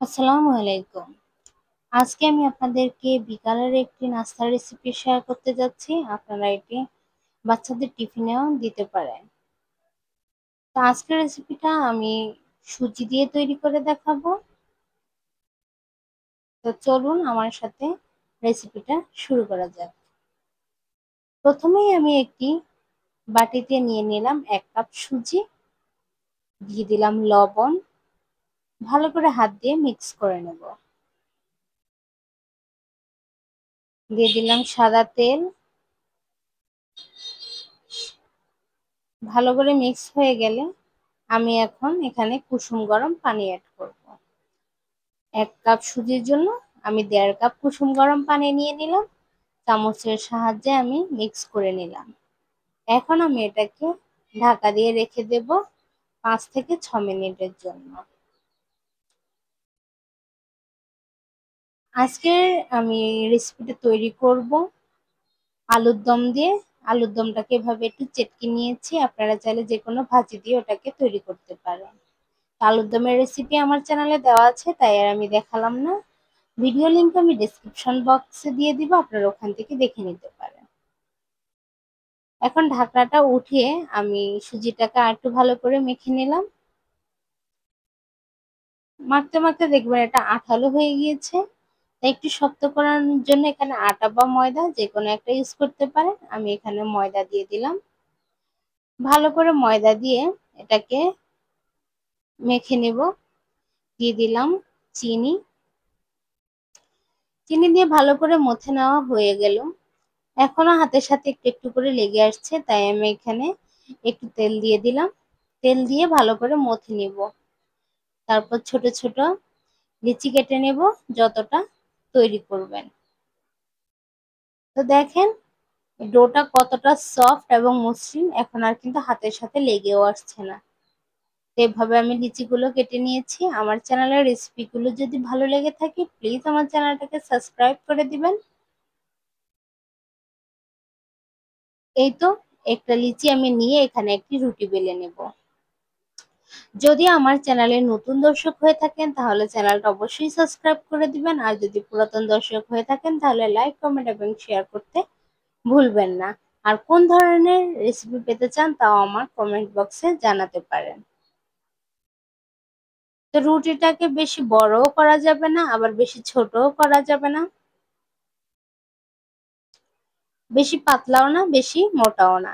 আসসালামু আলাইকুম। আজকে আমি আপনাদেরকে বিকালের একটি নাস্তার রেসিপি শেয়ার করতে যাচ্ছি। আপনারা এটি বাচ্চাদের টিফিনেও দিতে পারেন। তো আজকের রেসিপিটা আমি সুজি দিয়ে তৈরি করে দেখাবো। তো চলুন আমার সাথে রেসিপিটা শুরু করা যাক। প্রথমেই আমি একটি বাটিতে নিয়ে নিলাম 1 কাপ সুজি, দিয়ে দিলাম লবণ, ভালো করে হাত দিয়ে মিক্স করে নেব। দিয়ে দিলাম সাদা তেল, ভালো করে মিক্স হয়ে গেলে আমি এখন এখানে কুসুম গরম পানি অ্যাড করব। 1 কাপ সুজির জন্য আমি 1.5 কাপ কুসুম গরম পানি নিয়ে নিলাম। চামচের সাহায্যে আমি মিক্স করে নিলাম। এখন আমি এটাকে ঢাকা দিয়ে রেখে দেব 5 থেকে 6 মিনিটের জন্য। আজকে আমি রেসিপিটা তৈরি করব আলুর দম দিয়ে। আলুর দমটাকে এভাবে একটু চেটকে নিয়েছি। আপনারা চাইলে যে কোনো ভাজি দিয়ে ওটাকে তৈরি করতে পারেন। আলুর দমের রেসিপি আমার চ্যানেলে দেওয়া আছে, তাই আর আমি দেখালাম না। ভিডিও লিংক আমি ডেসক্রিপশন বক্সে দিয়ে দিব, আপনারা ওখান থেকে দেখে নিতে পারেন। এখন ঢাকনাটা উঠিয়ে আমি সুজিটাকে আরেকটু ভালো করে মেখে নিলাম। মাখতে মাখতে দেখবেন এটা আঠালো হয়ে গিয়েছে। তাই একটু শক্ত করার জন্য এখানে আটা বা ময়দা যে কোনো একটা ইউজ করতে পারেন। আমি এখানে ময়দা দিয়ে দিলাম। ভালো করে ময়দা দিয়ে এটাকে মেখে নেব। দিয়ে দিলাম চিনি। চিনি দিয়ে ভালো করে মথে নেওয়া হয়ে গেল। এখনো হাতের সাথে একটু একটু করে লেগে আসছে, তাই আমি এখানে একটু তেল দিয়ে দিলাম। তেল দিয়ে ভালো করে মথে নিব। তারপর ছোট ছোট লিচি কেটে নেব যতটা তৈরি করবেন। তো দেখেন ডোটা কতটা সফট এবং মসৃণ, এখন আর কিন্তু হাতের সাথে লেগেও আসছে না। এভাবে আমি লিচিগুলো কেটে নিয়েছি। আমার চ্যানেলের রেসিপিগুলো যদি ভালো লেগে থাকে প্লিজ আমার চ্যানেলটাকে সাবস্ক্রাইব করে দিবেন। এই তো একটা লিচি আমি নিয়ে এখানে একটি রুটি বেলে নেব। যদি আমার চ্যানেলে নতুন দর্শক হয়ে থাকেন তাহলে চ্যানেলটা অবশ্যই সাবস্ক্রাইব করে দিবেন, আর যদি পুরাতন দর্শক হয়ে থাকেন তাহলে লাইক, কমেন্ট এবং শেয়ার করতে ভুলবেন না। আর কোন ধরনের রেসিপি পেতে চান তাও আমার কমেন্ট বক্সে জানাতে পারেন। তো রুটিটাকে বেশি বড়ও করা যাবে না, আবার বেশি ছোটও করা যাবে না, বেশি পাতলাও না, বেশি মোটাও না।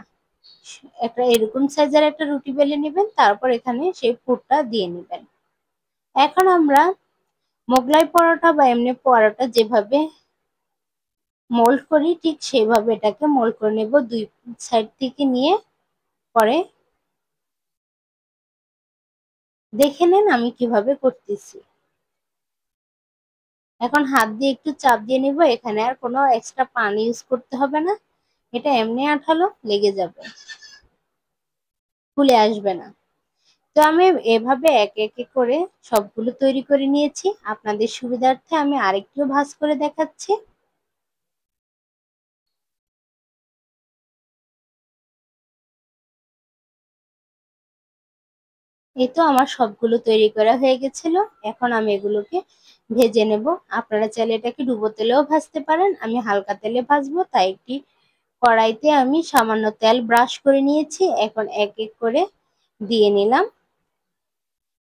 একটা এরকম সাইজের একটা রুটি বেলে নেবেন, তারপর এখানে সেই পুরটা দিয়ে নেবেন। এখন আমরা মোগলাই পরোটা বা এমনি পরোটা যেভাবে মোল্ড করি ঠিক সেইভাবে এটাকে মোল্ড করে নেব। দুই সাইড থেকে নিয়ে পরে দেখে নেন আমি কিভাবে করতেছি। এখন হাত দিয়ে একটু চাপ দিয়ে নিব। এখানে আর কোনো এক্সট্রা পানি ইউজ করতে হবে না, এটা এমনি আঠালো লেগে যাবে, ফুলে আসবে না। তো আমি এভাবে একে একে করে সবগুলো তৈরি করে নিয়েছি। আপনাদের সুবিধার্থে আমি আরেকটু ভাঁজ করে দেখাচ্ছি। এই তো আমার সবগুলো তৈরি করা হয়ে গেছিল। এখন আমি এগুলোকে ভেজে নেব। আপনারা চাইলে এটাকে ডুবো তেলেও ভাজতে পারেন, আমি হালকা তেলে ভাজবো তাই একটি কড়াইতে আমি সামান্য তেল ব্রাশ করে নিয়েছি। এখন এক এক করে দিয়ে নিলাম।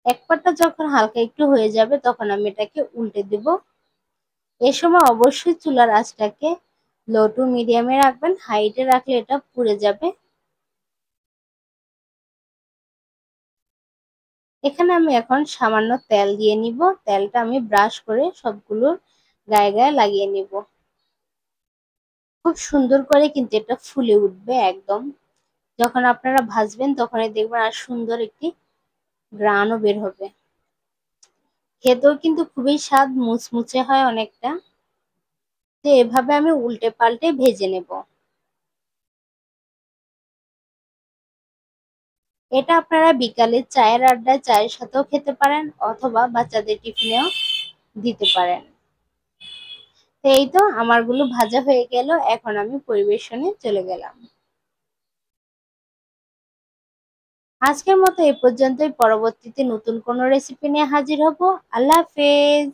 এক পাটটা যখন হালকা একটু হয়ে যাবে তখন আমি এটাকে উল্টে দেব। এ সময় অবশ্যই চুলার আঁচটাকে লো টু মিডিয়ামে রাখবেন, হাইটে রাখলে এটা পুড়ে যাবে। এখানে আমি এখন সামান্য তেল দিয়ে নিব। তেলটা আমি ব্রাশ করে সবগুলোর গায়ে গায়ে লাগিয়ে নিব। খুব সুন্দর করে কিন্তু এটা ফুলে উঠবে একদম। যখন আপনারা ভাজবেন তখনই দেখবেন আর সুন্দর একটি গ্রানও বের হবে। খেতেও কিন্তু খুবই স্বাদ, মুচমুচে হয় অনেকটা। তো এভাবে আমি উল্টে পাল্টে ভেজে নেব। এটা আপনারা বিকালে চায়ের আড্ডায় চায়ের সাথেও খেতে পারেন অথবা বাচ্চাদের টিফিনেও দিতে পারেন। তো এই তো আমারগুলো ভাজা হয়ে গেল, এখন আমি পরিবেশনে চলে গেলাম। আজকের মতো এই পর্যন্তই। পরবর্তীতে নতুন কোনো রেসিপি নিয়ে হাজির হব। আল্লাহ হাফেজ।